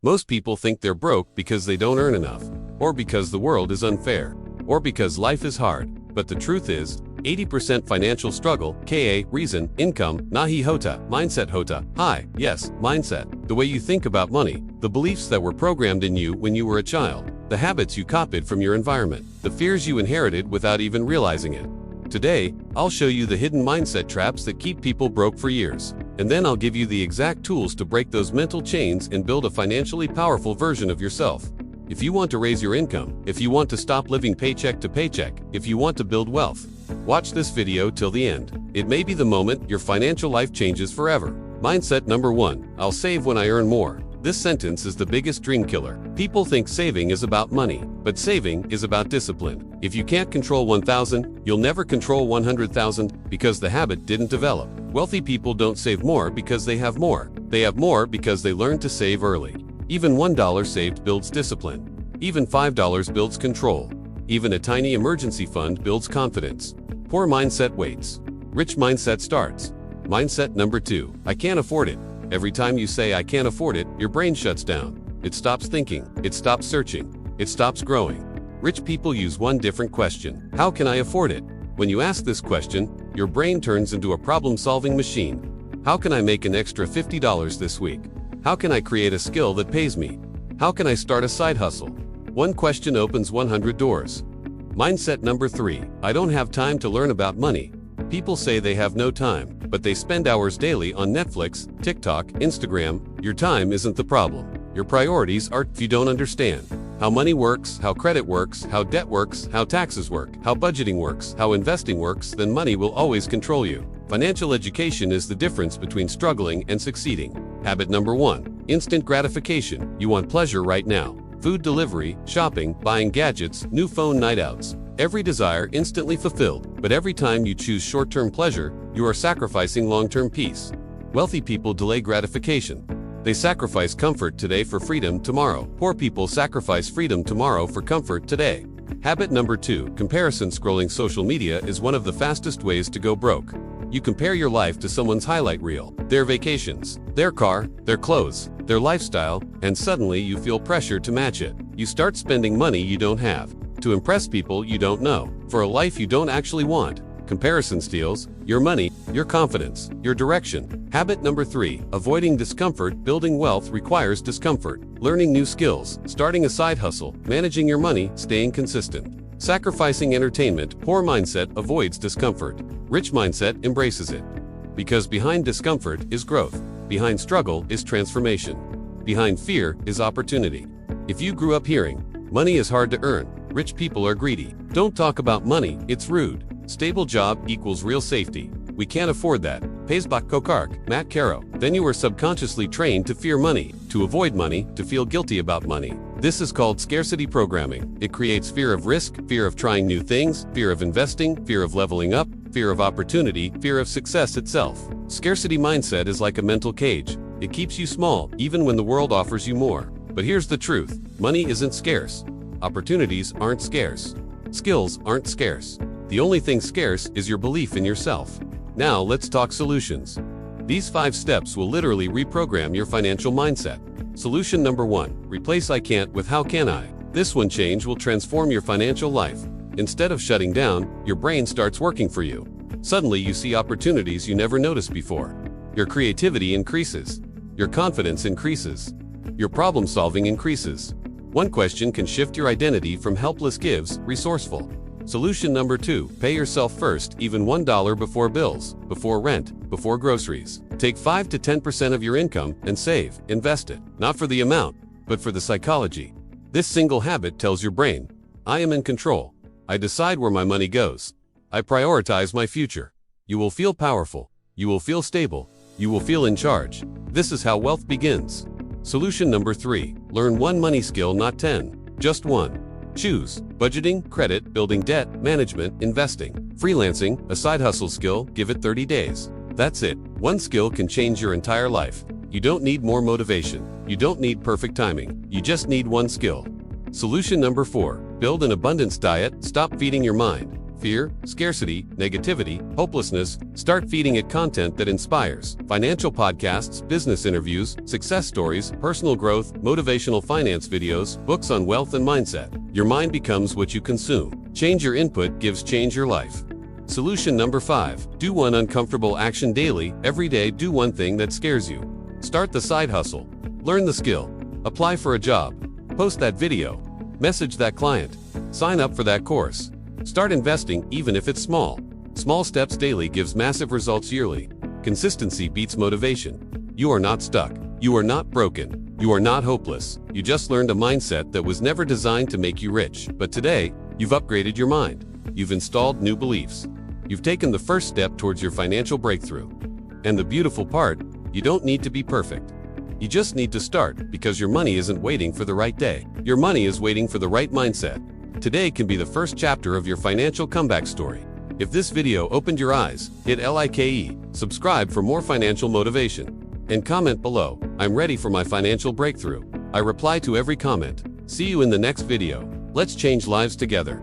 Most people think they're broke because they don't earn enough, or because the world is unfair, or because life is hard. But the truth is, 80% financial struggle, ka reason, income, nahi hota, mindset hota. Hi, yes, mindset. The way you think about money, the beliefs that were programmed in you when you were a child, the habits you copied from your environment, the fears you inherited without even realizing it. Today, I'll show you the hidden mindset traps that keep people broke for years. And then I'll give you the exact tools to break those mental chains and build a financially powerful version of yourself. If you want to raise your income, if you want to stop living paycheck to paycheck, if you want to build wealth, watch this video till the end. It may be the moment your financial life changes forever. Mindset number 1, I'll save when I earn more. This sentence is the biggest dream killer. People think saving is about money, but saving is about discipline. If you can't control 1,000, you'll never control 100,000 because the habit didn't develop. Wealthy people don't save more because they have more. They have more because they learned to save early. Even $1 saved builds discipline. Even $5 builds control. Even a tiny emergency fund builds confidence. Poor mindset waits. Rich mindset starts. Mindset number 2, I can't afford it. Every time you say I can't afford it, your brain shuts down. It stops thinking. It stops searching. It stops growing. Rich people use one different question. How can I afford it? When you ask this question, your brain turns into a problem-solving machine. How can I make an extra $50 this week? How can I create a skill that pays me? How can I start a side hustle? One question opens 100 doors. Mindset number 3, I don't have time to learn about money. People say they have no time, but they spend hours daily on Netflix, TikTok, Instagram. Your time isn't the problem. Your priorities are. If you don't understand how money works, how credit works, how debt works, how taxes work, how budgeting works, how investing works, then money will always control you. Financial education is the difference between struggling and succeeding. Habit number 1, instant gratification. You want pleasure right now. Food delivery, shopping, buying gadgets, new phone night outs. Every desire instantly fulfilled, but every time you choose short-term pleasure, you are sacrificing long-term peace. Wealthy people delay gratification. They sacrifice comfort today for freedom tomorrow. Poor people sacrifice freedom tomorrow for comfort today. Habit number 2, comparison. Scrolling social media is one of the fastest ways to go broke. You compare your life to someone's highlight reel, their vacations, their car, their clothes, their lifestyle, and suddenly you feel pressure to match it. You start spending money you don't have, to impress people you don't know, for a life you don't actually want. Comparison steals your money, your confidence, your direction. Habit number 3, avoiding discomfort. Building wealth requires discomfort. Learning new skills, starting a side hustle, managing your money, staying consistent. Sacrificing entertainment. Poor mindset avoids discomfort. Rich mindset embraces it. Because behind discomfort is growth. Behind struggle is transformation. Behind fear is opportunity. If you grew up hearing, money is hard to earn, rich people are greedy, don't talk about money, it's rude, stable job equals real safety, we can't afford that, Paysbach Kokark, Matt Caro, then you were subconsciously trained to fear money, to avoid money, to feel guilty about money. This is called scarcity programming. It creates fear of risk, fear of trying new things, fear of investing, fear of leveling up, fear of opportunity, fear of success itself. Scarcity mindset is like a mental cage. It keeps you small, even when the world offers you more. But here's the truth, money isn't scarce. Opportunities aren't scarce. Skills aren't scarce. The only thing scarce is your belief in yourself. Now let's talk solutions. These 5 steps will literally reprogram your financial mindset. Solution number 1, replace I can't with how can I. This one change will transform your financial life. Instead of shutting down, your brain starts working for you. Suddenly you see opportunities you never noticed before. Your creativity increases. Your confidence increases. Your problem solving increases. One question can shift your identity from helpless gives, resourceful. Solution number 2, pay yourself first, even $1 before bills, before rent, before groceries. Take 5 to 10% of your income and save, invest it, not for the amount, but for the psychology. This single habit tells your brain, I am in control. I decide where my money goes. I prioritize my future. You will feel powerful. You will feel stable. You will feel in charge. This is how wealth begins. Solution number 3, learn one money skill, not 10, just one. Choose budgeting, credit, building debt, management, investing, freelancing, a side hustle skill, give it 30 days. That's it. One skill can change your entire life. You don't need more motivation. You don't need perfect timing. You just need one skill. Solution number 4, build an abundance diet. Stop feeding your mind. fear, scarcity, negativity, hopelessness, start feeding it content that inspires. Financial podcasts, business interviews, success stories, personal growth, motivational finance videos, books on wealth and mindset. Your mind becomes what you consume. Change your input gives change your life. Solution number 5. Do one uncomfortable action daily. Every day, do one thing that scares you. Start the side hustle. Learn the skill. Apply for a job. Post that video. Message that client. Sign up for that course. Start investing even if it's small. Small steps daily gives massive results yearly. Consistency beats motivation. You are not stuck. You are not broken. You are not hopeless. You just learned a mindset that was never designed to make you rich. But today, you've upgraded your mind. You've installed new beliefs. You've taken the first step towards your financial breakthrough. And the beautiful part, you don't need to be perfect. You just need to start, because your money isn't waiting for the right day. Your money is waiting for the right mindset. Today can be the first chapter of your financial comeback story. If this video opened your eyes, hit like, subscribe for more financial motivation, and comment below, "I'm ready for my financial breakthrough." I reply to every comment. See you in the next video. Let's change lives together.